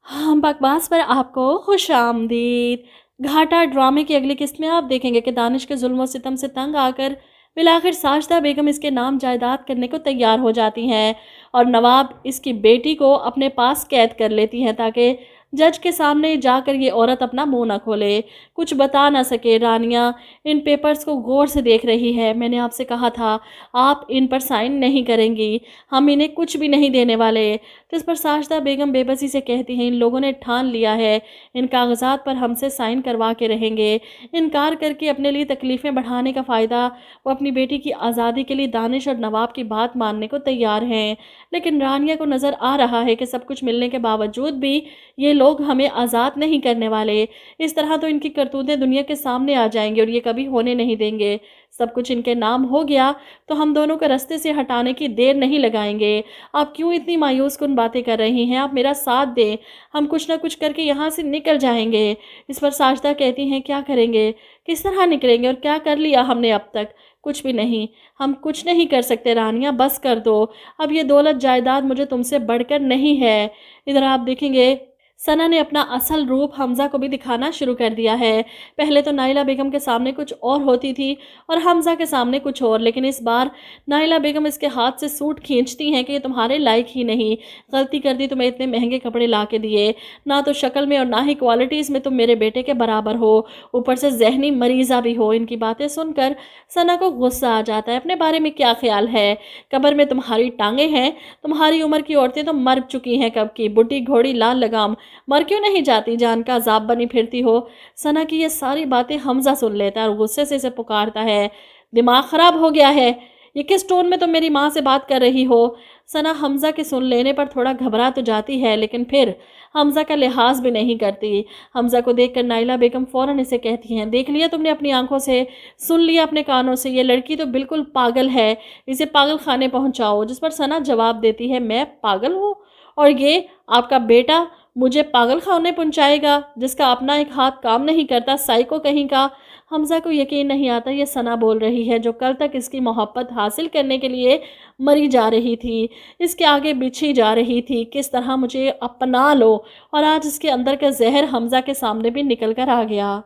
हम बकवास पर आपको खुश आमदीद। घाटा ड्रामे की अगली किस्त में आप देखेंगे कि दानिश के जुल्म और सितम से तंग आकर बिलाखिर साजिदा बेगम इसके नाम जायदाद करने को तैयार हो जाती हैं और नवाब इसकी बेटी को अपने पास कैद कर लेती हैं ताकि जज के सामने जाकर ये औरत अपना मुंह न खोले, कुछ बता ना सके। रानिया इन पेपर्स को गौर से देख रही है। मैंने आपसे कहा था आप इन पर साइन नहीं करेंगी, हम इन्हें कुछ भी नहीं देने वाले। तो इस पर साजिदा बेगम बेबसी से कहती हैं इन लोगों ने ठान लिया है, इन कागजात पर हमसे साइन करवा के रहेंगे। इनकार करके अपने लिए तकलीफ़ें बढ़ाने का फ़ायदा वो अपनी बेटी की आज़ादी के लिए दानिश और नवाब की बात मानने को तैयार हैं। लेकिन रानिया को नज़र आ रहा है कि सब कुछ मिलने के बावजूद भी ये लोग हमें आज़ाद नहीं करने वाले। इस तरह तो इनकी करतूतें दुनिया के सामने आ जाएंगी और ये कभी होने नहीं देंगे। सब कुछ इनके नाम हो गया तो हम दोनों को रास्ते से हटाने की देर नहीं लगाएंगे। आप क्यों इतनी मायूस कुन बातें कर रही हैं? आप मेरा साथ दें, हम कुछ ना कुछ करके यहाँ से निकल जाएंगे। इस पर साजिदा कहती हैं क्या करेंगे, किस तरह निकलेंगे और क्या कर लिया हमने अब तक? कुछ भी नहीं, हम कुछ नहीं कर सकते रानिया, बस कर दो। अब ये दौलत जायदाद मुझे तुमसे बढ़कर नहीं है। इधर आप देखेंगे सना ने अपना असल रूप हमज़ा को भी दिखाना शुरू कर दिया है। पहले तो नाइला बेगम के सामने कुछ और होती थी और हमज़ा के सामने कुछ और, लेकिन इस बार नाइला बेगम इसके हाथ से सूट खींचती हैं कि ये तुम्हारे लायक ही नहीं, गलती कर दी तुम्हें इतने महंगे कपड़े ला के दिए, ना तो शक्ल में और ना ही क्वालिटीज़ में तुम मेरे बेटे के बराबर हो, ऊपर से जहनी मरीज़ा भी हो। इनकी बातें सुनकर सना को गुस्सा आ जाता है। अपने बारे में क्या ख्याल है? कब्र में तुम्हारी टांगें हैं, तुम्हारी उम्र की औरतें तो मर चुकी हैं कब की, बुढ़ी घोड़ी लाल लगाम मर क्यों नहीं जाती, जान का अजाब बनी फिरती हो। सना की ये सारी बातें हमज़ा सुन लेता है और गुस्से से इसे पुकारता है, दिमाग खराब हो गया है, ये किस टोन में तुम मेरी माँ से बात कर रही हो? सना हमज़ा के सुन लेने पर थोड़ा घबरा तो जाती है, लेकिन फिर हमज़ा का लिहाज भी नहीं करती। हमज़ा को देखकर नाइला बेगम फ़ौरन इसे कहती हैं, देख लिया तुमने अपनी आंखों से, सुन लिया अपने कानों से, ये लड़की तो बिल्कुल पागल है, इसे पागल खाने पहुँचाओ। जिस पर सना जवाब देती है, मैं पागल हूँ और ये आपका बेटा मुझे पागल खाने पहुंचाएगा, जिसका अपना एक हाथ काम नहीं करता, साइको कहीं का। हमज़ा को यकीन नहीं आता ये सना बोल रही है, जो कल तक इसकी मोहब्बत हासिल करने के लिए मरी जा रही थी, इसके आगे बिछी जा रही थी, किस तरह मुझे अपना लो, और आज इसके अंदर का जहर हमज़ा के सामने भी निकल कर आ गया।